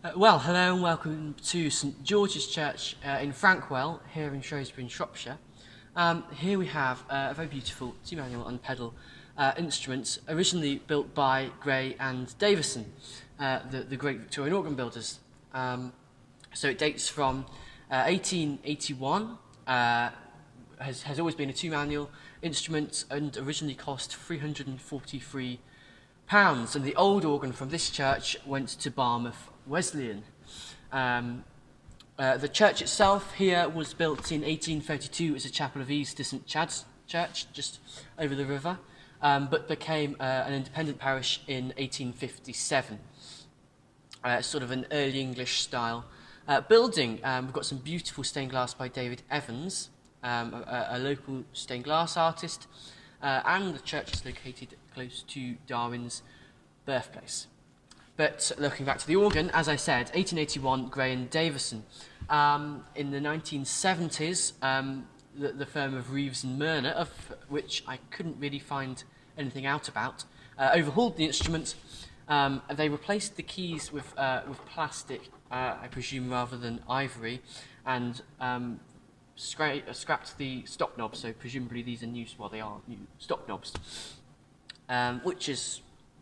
Hello and welcome to St George's Church in Frankwell, here in Shrewsbury in Shropshire. Here we have a very beautiful two-manual and pedal instrument, originally built by Gray and Davison, the great Victorian organ builders. So it dates from 1881, has always been a two-manual instrument and originally cost £343. And the old organ from this church went to Barmouth Wesleyan. The church itself here was built in 1832 as a chapel of ease to St Chad's Church, just over the river, but became an independent parish in 1857. Sort of an early English style building. We've got some beautiful stained glass by David Evans, a local stained glass artist, and the church is located close to Darwin's birthplace. But looking back to the organ, as I said, 1881, Gray and Davison. In the 1970s, the firm of Reeves and Myrner, of which I couldn't really find anything out about, overhauled the instrument. They replaced the keys with plastic, I presume, rather than ivory, and scrapped the stop knobs. So presumably these are new. Well, they are new stop knobs, which is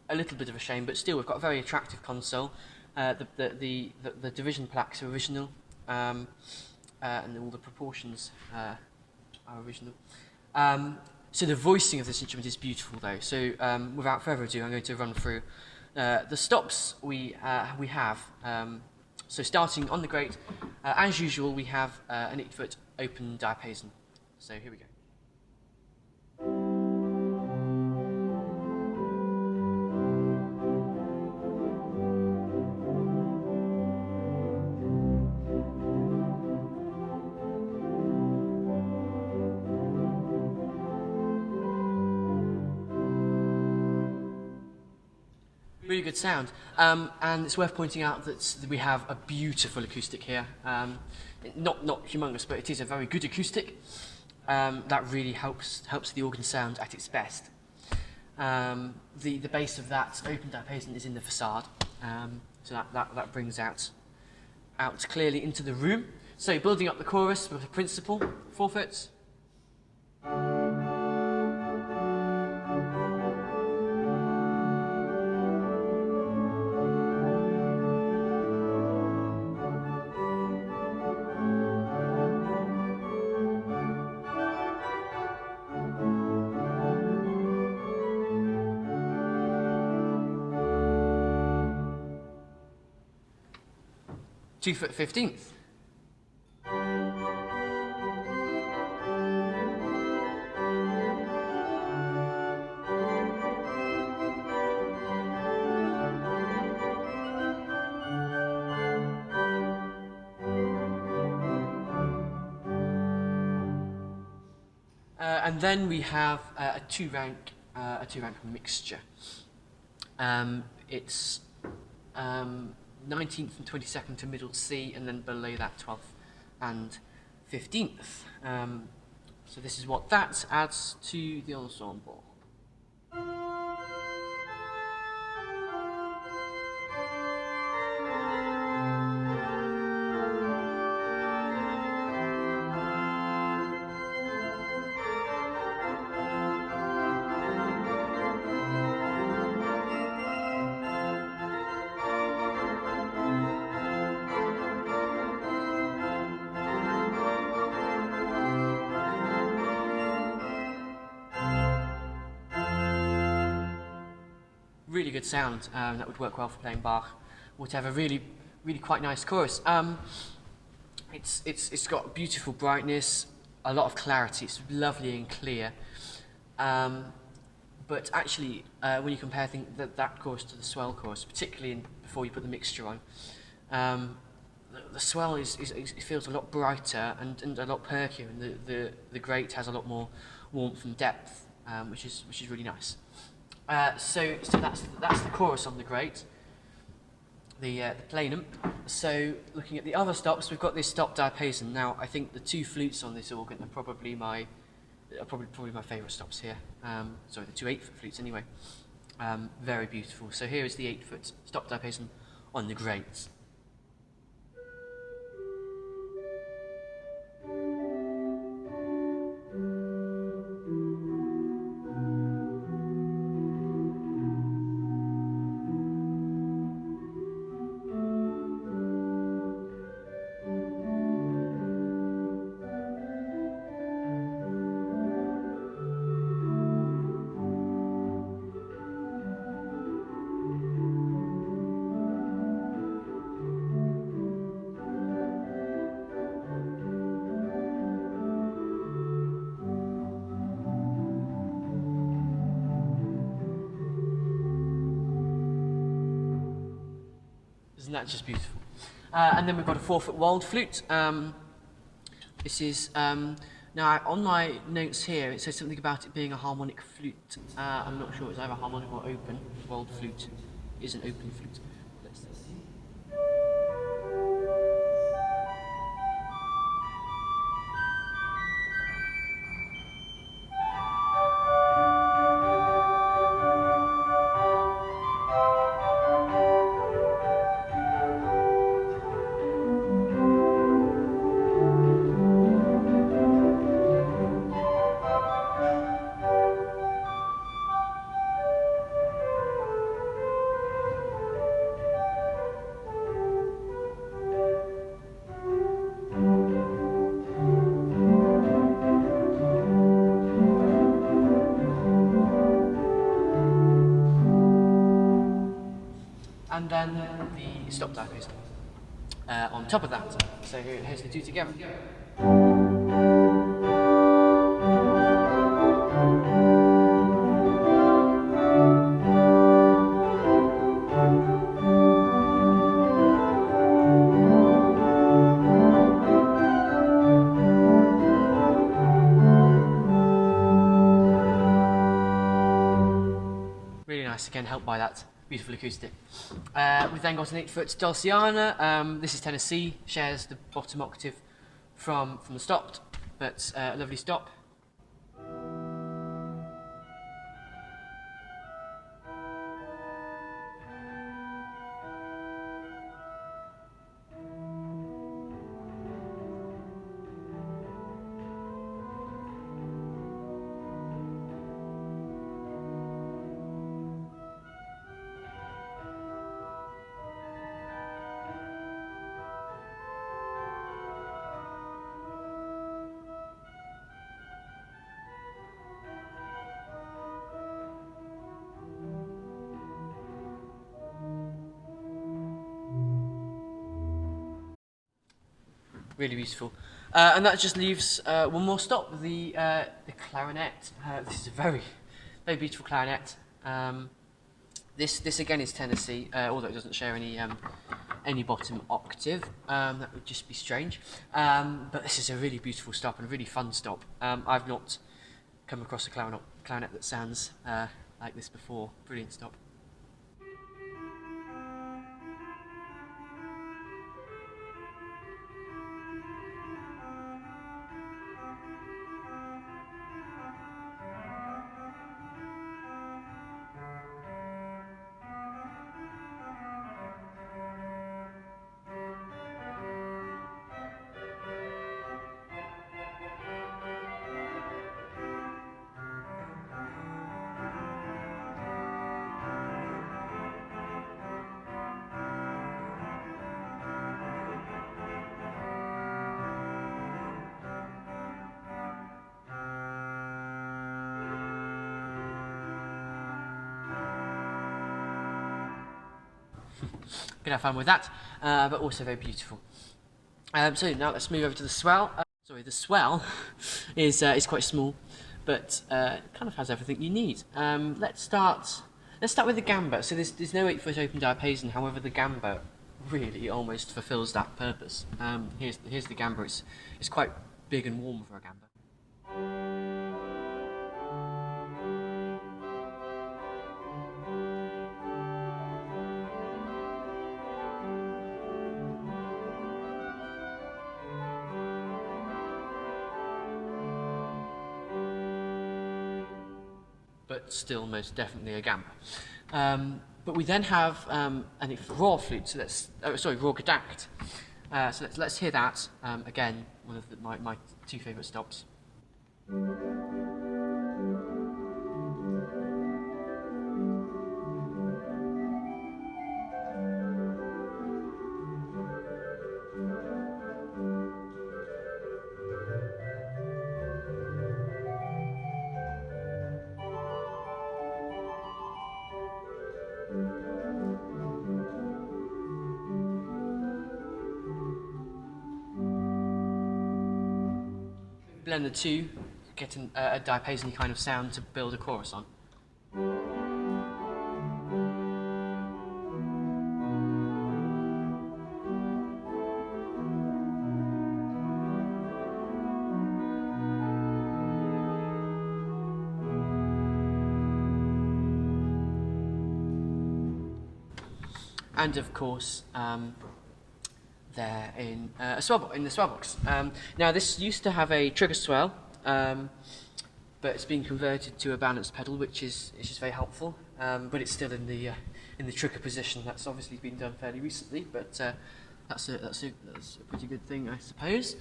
a little bit of a shame, but still we've got a very attractive console. The division plaques are original, and all the proportions are original. So the voicing of this instrument is beautiful, though. So without further ado, I'm going to run through the stops we have. So starting on the grate, as usual, we have an 8-foot open diapason. So here we go. Really good sound, and it's worth pointing out that we have a beautiful acoustic here. Not humongous, but it is a very good acoustic. That really helps the organ sound at its best. The bass of that open diapason is in the facade, so that brings out clearly into the room. So building up the chorus with a principal, 4 foot. 2 foot 15th. And then we have a two-rank mixture. It's 19th and 22nd to middle C, and then below that 12th and 15th. So this is what that adds to the ensemble. Really good sound. That would work well for playing Bach, whatever. Really quite nice chorus. It's got beautiful brightness, a lot of clarity. It's lovely and clear. But actually, when you compare that chorus to the swell chorus, particularly before you put the mixture on, the swell it feels a lot brighter and a lot perkier, and the grate has a lot more warmth and depth, which is really nice. So that's the chorus on the grate, the plenum. So looking at the other stops, we've got this stop diapason. Now I think the 2 flutes on this organ are probably my favourite stops here. Sorry, the 2 8-foot flutes anyway. Very beautiful. So here is the 8-foot stop diapason on the grate. Isn't that just beautiful? And then we've got a 4-foot wild flute. This is, now on my notes here, it says something about it being a harmonic flute. I'm not sure it's either harmonic or open. Wild flute is an open flute. Let's see. And then the stop diapason on top of that. So here's the two together. Really nice, again helped by that beautiful acoustic. We've then got an 8-foot Dulciana. This is Tennessee, shares the bottom octave from the stopped, but a lovely stop. Really beautiful. And that just leaves one more stop, the clarinet. This is a very, very beautiful clarinet. This again is Tennessee, although it doesn't share any bottom octave. That would just be strange. But this is a really beautiful stop and a really fun stop. I've not come across a clarinet that sounds like this before. Brilliant stop. Could have fun with that, but also very beautiful. So now let's move over to the swell. The swell is quite small, but it kind of has everything you need. Let's start with the gamba. So there's no 8-foot open diapason. However, the gamba really almost fulfills that purpose. Here's the gamba. It's quite big and warm for a gamba. But still most definitely a gamba. But we then have a raw flute, so raw gedakt. So let's hear that, again, one of my two favourite stops. Blend the two, get a diapason kind of sound to build a chorus on. and of course they're in the swell box. Now this used to have a trigger swell, but it's been converted to a balanced pedal, which is very helpful. But it's still in the trigger position. That's obviously been done fairly recently, but that's a pretty good thing, I suppose.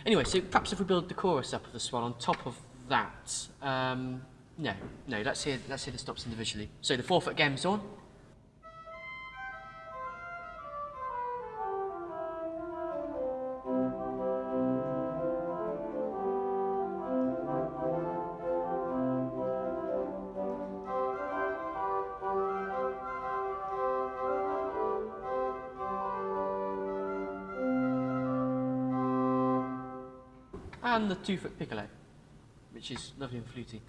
Anyway, so perhaps if we build the chorus up of the swell on top of that. No, let's hear the stops individually. So the 4-foot game's on. And the 2-foot piccolo, which is lovely and fluty.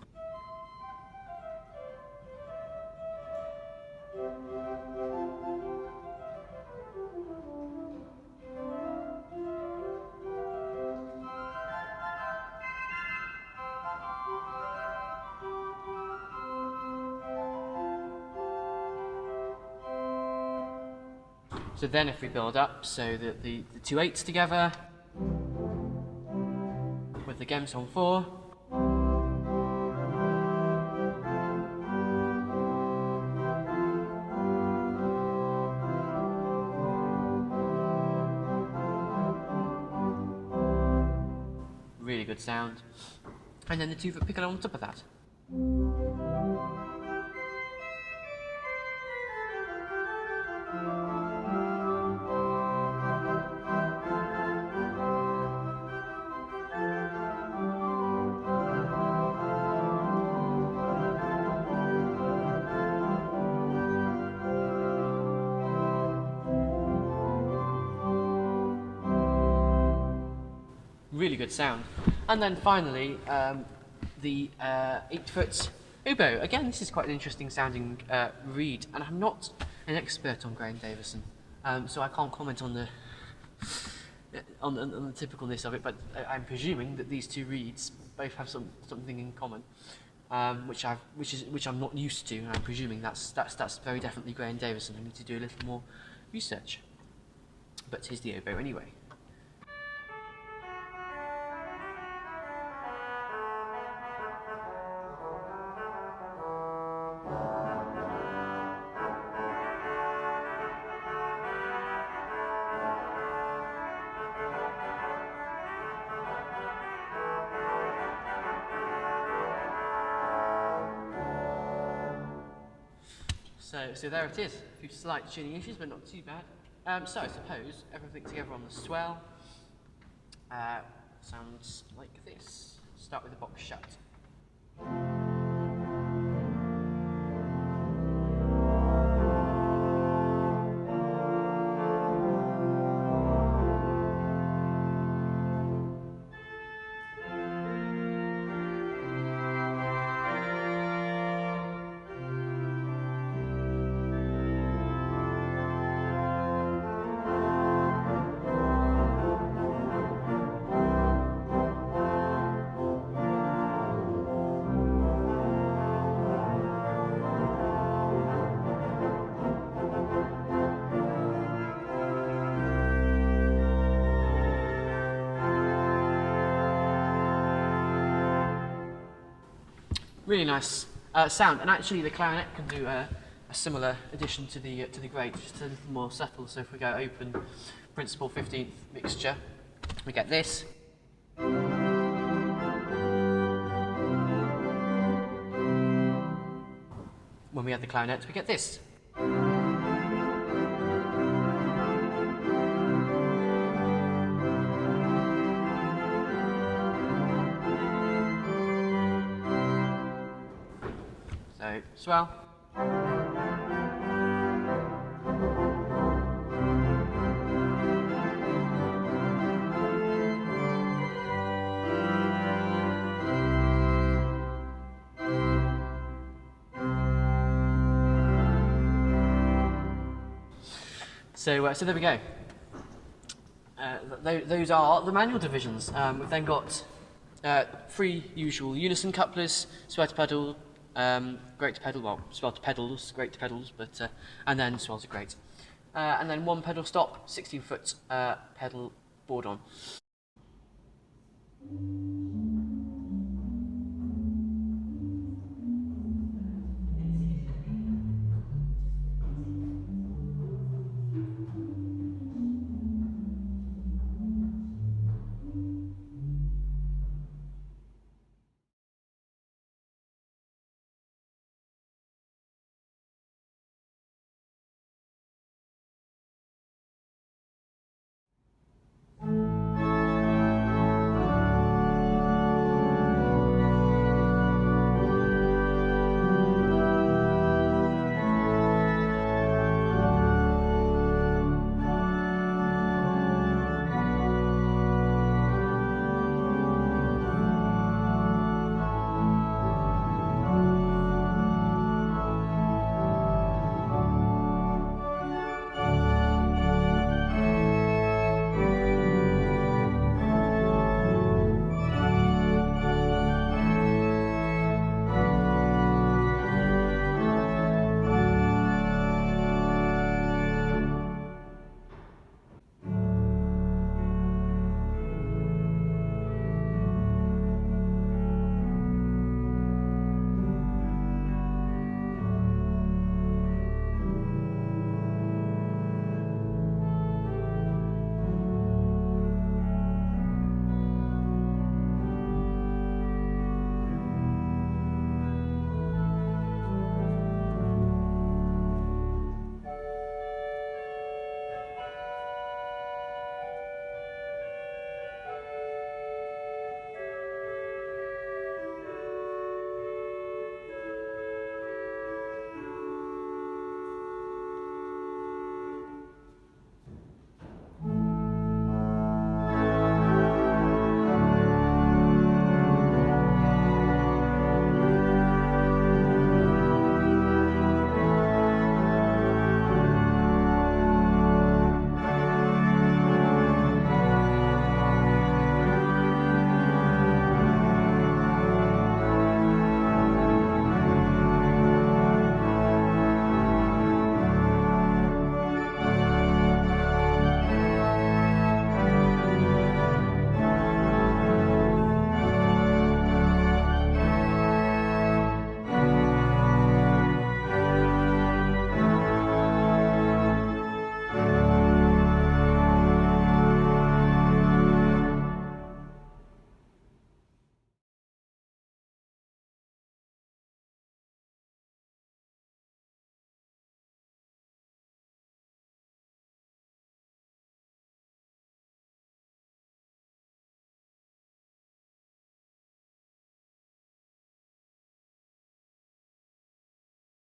So then if we build up, so the 2 8s together, with the Gems on 4. Really good sound. And then the 2-foot piccolo on top of that. Really good sound. And then finally, the 8-foot oboe. Again, this is quite an interesting sounding reed, and I'm not an expert on Gray Davison, so I can't comment on the typicalness of it, but I'm presuming that these 2 reeds both have something in common, which I'm not used to, and I'm presuming that's very definitely Gray Davison. I need to do a little more research. But here's the oboe anyway. So there it is. A few slight tuning issues, but not too bad. So I suppose everything together on the swell sounds like this. Start with the box shut. Really nice sound, and actually the clarinet can do a similar addition to the Gray, just a little more subtle. So if we go open principal 15th mixture, we get this. When we add the clarinet, we get this. So, swell. So there we go. Those are the manual divisions. We've then got 3 usual unison couplers, sweater pedal, great to pedal, well, swell to pedals, great to pedals, but and then swells are great. And then 1 pedal stop, 16-foot pedal board on.